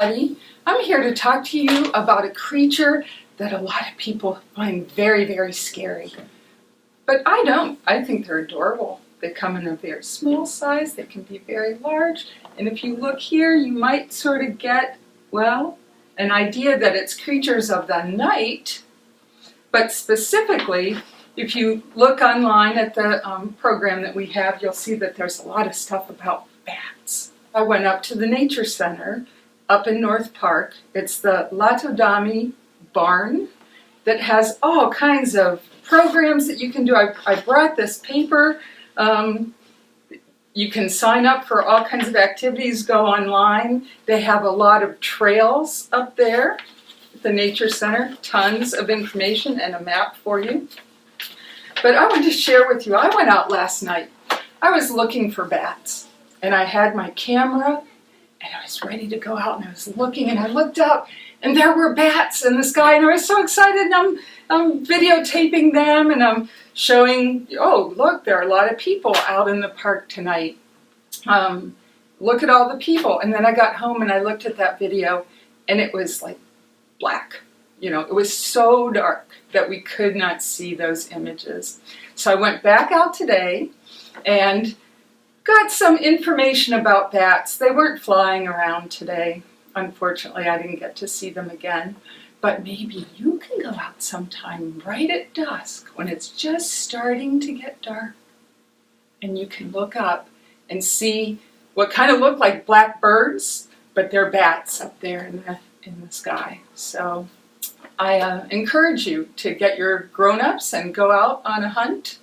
I'm here to talk to you about a creature that a lot of people find very, very scary. But I don't. I think they're adorable. They come in a very small size, they can be very large, and if you look here, you might sort of get, well, an idea that it's creatures of the night, but specifically, if you look online at the program that we have, you'll see that there's a lot of stuff about bats. I went up to the Nature Center up in North Park. It's the Latodami barn that has all kinds of programs that you can do. I brought this paper. You can sign up for all kinds of activities, go online. They have a lot of trails up there at the Nature Center, tons of information and a map for you. But I want to share with you, I went out last night. I was looking for bats, and I had my camera, and I was ready to go out, and I was looking, and I looked up, and there were bats in the sky, and I was so excited, and I'm videotaping them, and I'm showing, oh, look, there are a lot of people out in the park tonight. Look at all the people. And then I got home, and I looked at that video, and it was like black. You know, it was so dark that we could not see those images. So I went back out today and got some information about bats. They weren't flying around today. Unfortunately, I didn't get to see them again. But maybe you can go out sometime right at dusk when it's just starting to get dark. And you can look up and see what kind of look like black birds, but they're bats up there in the sky. So I encourage you to get your grown-ups and go out on a hunt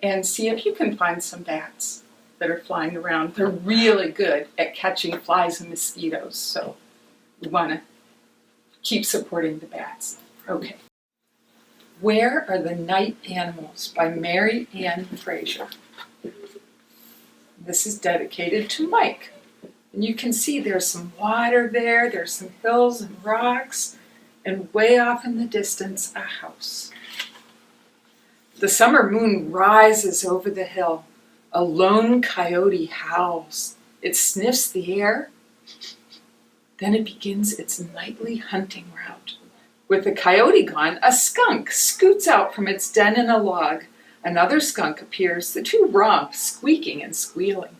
and see if you can find some bats that are flying around. They're really good at catching flies and mosquitoes, so we want to keep supporting the bats. Okay. Where Are the Night Animals by Mary Ann Fraser. This is dedicated to Mike. And you can see there's some water there, there's some hills and rocks, and way off in the distance, a house. The summer moon rises over the hill. A lone coyote howls. It sniffs the air. Then it begins its nightly hunting route. With the coyote gone, a skunk scoots out from its den in a log. Another skunk appears. The two romp, squeaking and squealing.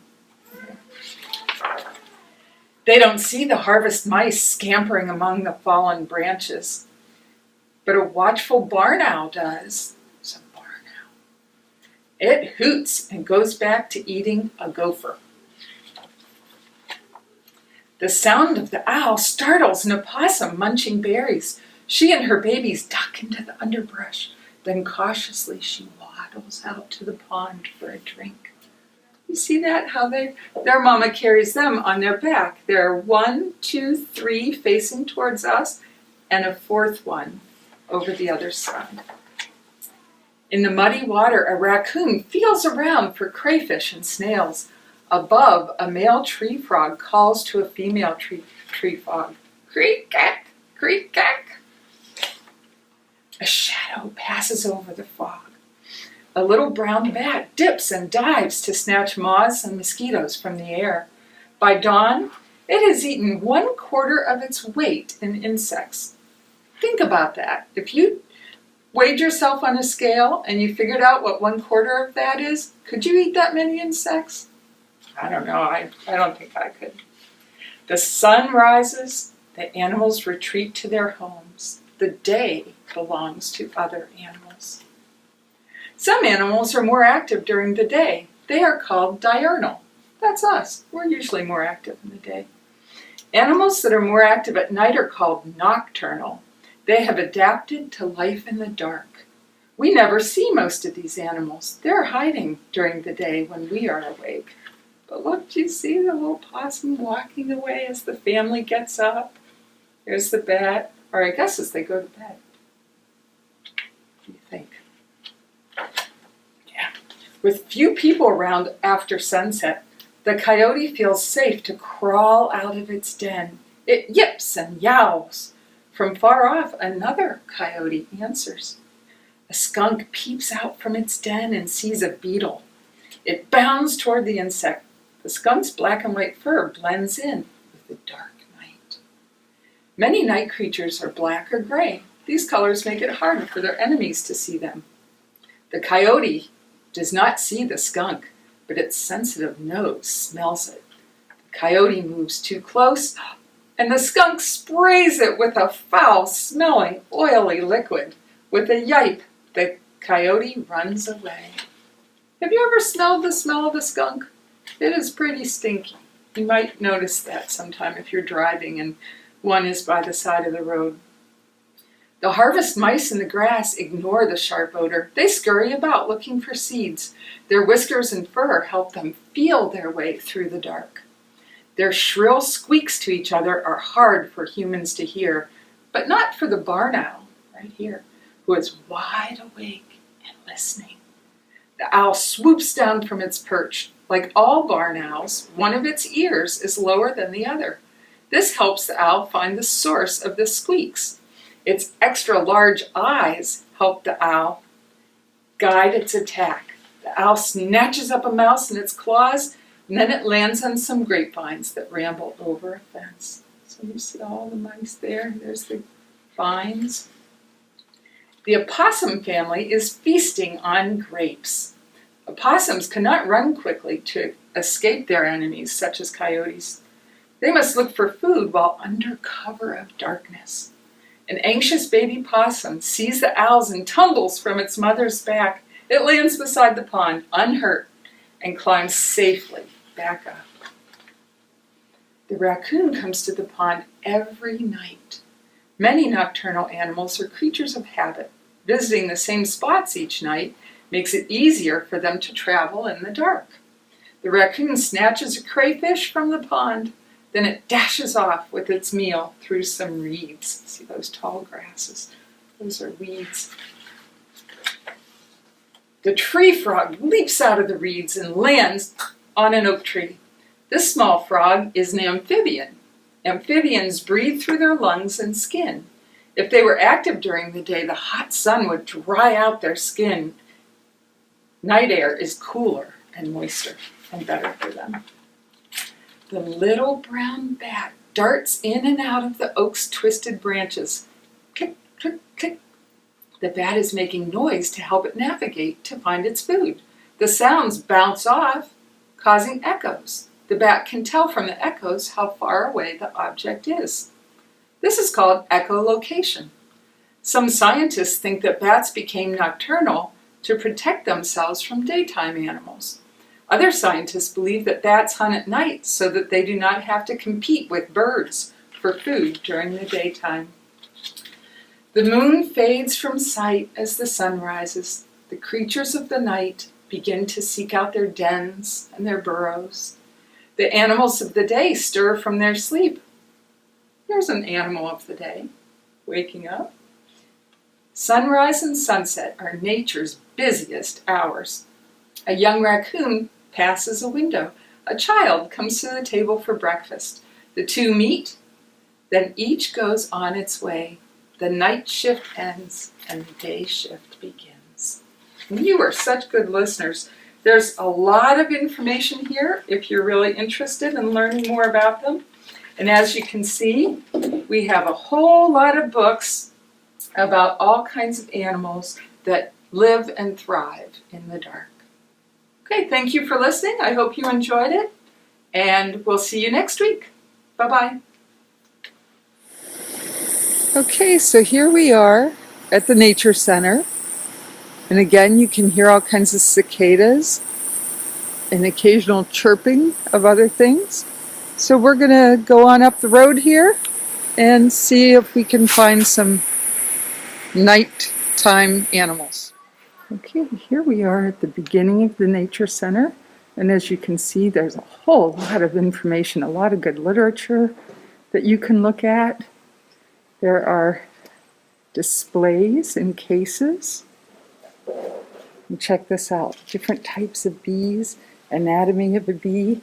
They don't see the harvest mice scampering among the fallen branches. But a watchful barn owl does. It's a barn owl. It hoots and goes back to eating a gopher. The sound of the owl startles an opossum munching berries. She and her babies duck into the underbrush. Then cautiously she waddles out to the pond for a drink. You see that? How their mama carries them on their back. There are 1, 2, 3 facing towards us, and a fourth one over the other side. In the muddy water, a raccoon feels around for crayfish and snails. Above, a male tree frog calls to a female tree frog. Creak-cack, creak-cack. A shadow passes over the fog. A little brown bat dips and dives to snatch moths and mosquitoes from the air. By dawn, it has eaten 1/4 of its weight in insects. Think about that. If you weighed yourself on a scale and you figured out what 1/4 of that is, could you eat that many insects? I don't know. I don't think I could. The sun rises. The animals retreat to their homes. The day belongs to other animals. Some animals are more active during the day. They are called diurnal. That's us. We're usually more active in the day. Animals that are more active at night are called nocturnal. They have adapted to life in the dark. We never see most of these animals. They're hiding during the day when we are awake. But look, do you see the little possum walking away as the family gets up? There's the bat, or I guess as they go to bed. What do you think? Yeah. With few people around after sunset, the coyote feels safe to crawl out of its den. It yips and yowls. From far off, another coyote answers. A skunk peeps out from its den and sees a beetle. It bounds toward the insect. The skunk's black and white fur blends in with the dark night. Many night creatures are black or gray. These colors make it hard for their enemies to see them. The coyote does not see the skunk, but its sensitive nose smells it. The coyote moves too close, and the skunk sprays it with a foul-smelling, oily liquid. With a yipe, the coyote runs away. Have you ever smelled the smell of a skunk? It is pretty stinky. You might notice that sometime if you're driving and one is by the side of the road. The harvest mice in the grass ignore the sharp odor. They scurry about looking for seeds. Their whiskers and fur help them feel their way through the dark. Their shrill squeaks to each other are hard for humans to hear, but not for the barn owl, right here, who is wide awake and listening. The owl swoops down from its perch. Like all barn owls, one of its ears is lower than the other. This helps the owl find the source of the squeaks. Its extra large eyes help the owl guide its attack. The owl snatches up a mouse in its claws, and then it lands on some grapevines that ramble over a fence. So you see all the mice there. There's the vines. The opossum family is feasting on grapes. Opossums cannot run quickly to escape their enemies, such as coyotes. They must look for food while under cover of darkness. An anxious baby possum sees the owls and tumbles from its mother's back. It lands beside the pond, unhurt, and climbs safely back up. The raccoon comes to the pond every night. Many nocturnal animals are creatures of habit. Visiting the same spots each night makes it easier for them to travel in the dark. The raccoon snatches a crayfish from the pond, then it dashes off with its meal through some reeds. See those tall grasses? Those are weeds. The tree frog leaps out of the reeds and lands on an oak tree. This small frog is an amphibian. Amphibians breathe through their lungs and skin. If they were active during the day, the hot sun would dry out their skin. Night air is cooler and moister and better for them. The little brown bat darts in and out of the oak's twisted branches. Click, click, click. The bat is making noise to help it navigate to find its food. The sounds bounce off, causing echoes. The bat can tell from the echoes how far away the object is. This is called echolocation. Some scientists think that bats became nocturnal to protect themselves from daytime animals. Other scientists believe that bats hunt at night so that they do not have to compete with birds for food during the daytime. The moon fades from sight as the sun rises. The creatures of the night begin to seek out their dens and their burrows. The animals of the day stir from their sleep. Here's an animal of the day, waking up. Sunrise and sunset are nature's busiest hours. A young raccoon passes a window. A child comes to the table for breakfast. The two meet, then each goes on its way. The night shift ends and the day shift begins. And you are such good listeners. There's a lot of information here if you're really interested in learning more about them. And as you can see, we have a whole lot of books about all kinds of animals that live and thrive in the dark. Okay, thank you for listening. I hope you enjoyed it, and we'll see you next week. Bye-bye. Okay, so here we are at the Nature Center. And again, you can hear all kinds of cicadas and occasional chirping of other things. So we're going to go on up the road here and see if we can find some nighttime animals. Okay, here we are at the beginning of the Nature Center. And as you can see, there's a whole lot of information, a lot of good literature that you can look at. There are displays in cases. And check this out, different types of bees, anatomy of a bee,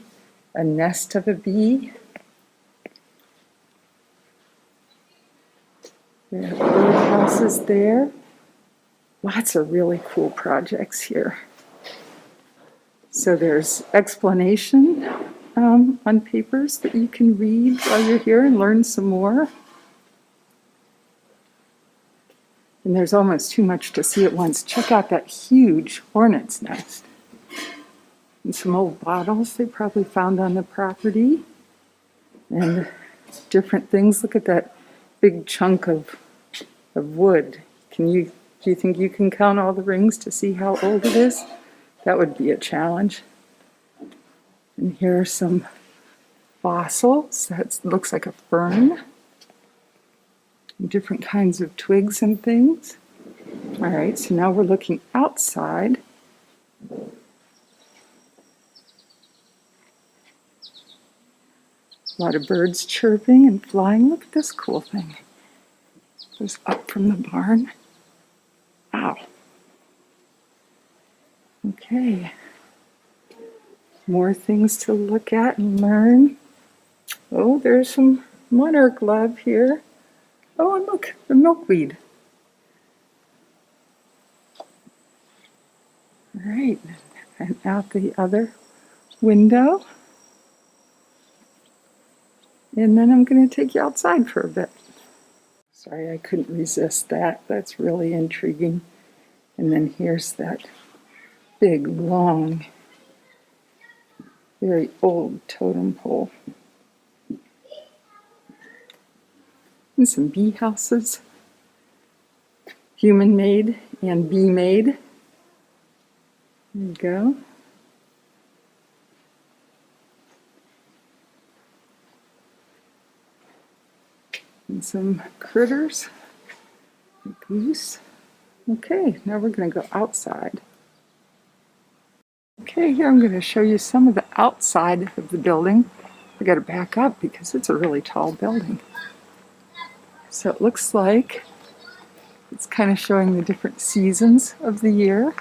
a nest of a bee. There are birdhouses there. Lots of really cool projects here. So there's explanation on papers that you can read while you're here and learn some more. And there's almost too much to see at once. Check out that huge hornet's nest. And some old bottles they probably found on the property. And different things. Look at that big chunk of wood. Do you think you can count all the rings to see how old it is? That would be a challenge. And here are some fossils. That looks like a fern. Different kinds of twigs and things. All right, so now we're looking outside. A lot of birds chirping and flying. Look at this cool thing. It goes up from the barn. Wow. Okay. More things to look at and learn. Oh, there's some monarch love here. Oh, and look, the milkweed. All right, and out the other window. And then I'm going to take you outside for a bit. Sorry, I couldn't resist that. That's really intriguing. And then here's that big, long, very old totem pole. And some bee houses, human-made and bee-made. There you go. And some critters, a goose. Okay, now we're going to go outside. Okay, here I'm going to show you some of the outside of the building. I got to back up because it's a really tall building. So it looks like it's kind of showing the different seasons of the year.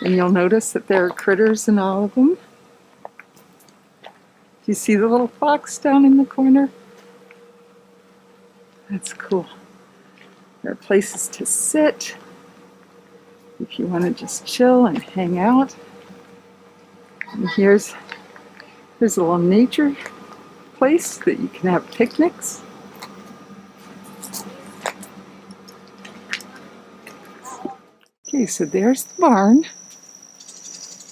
And you'll notice that there are critters in all of them. Do you see the little fox down in the corner? That's cool. There are places to sit if you want to just chill and hang out. And here's a little nature place that you can have picnics. Okay, so there's the barn.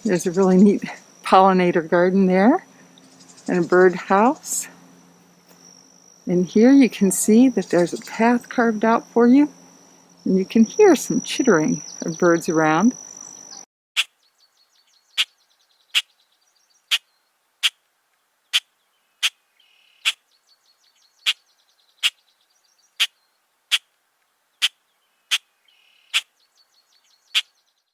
There's a really neat pollinator garden there and a bird house. And here you can see that there's a path carved out for you. And you can hear some chittering of birds around.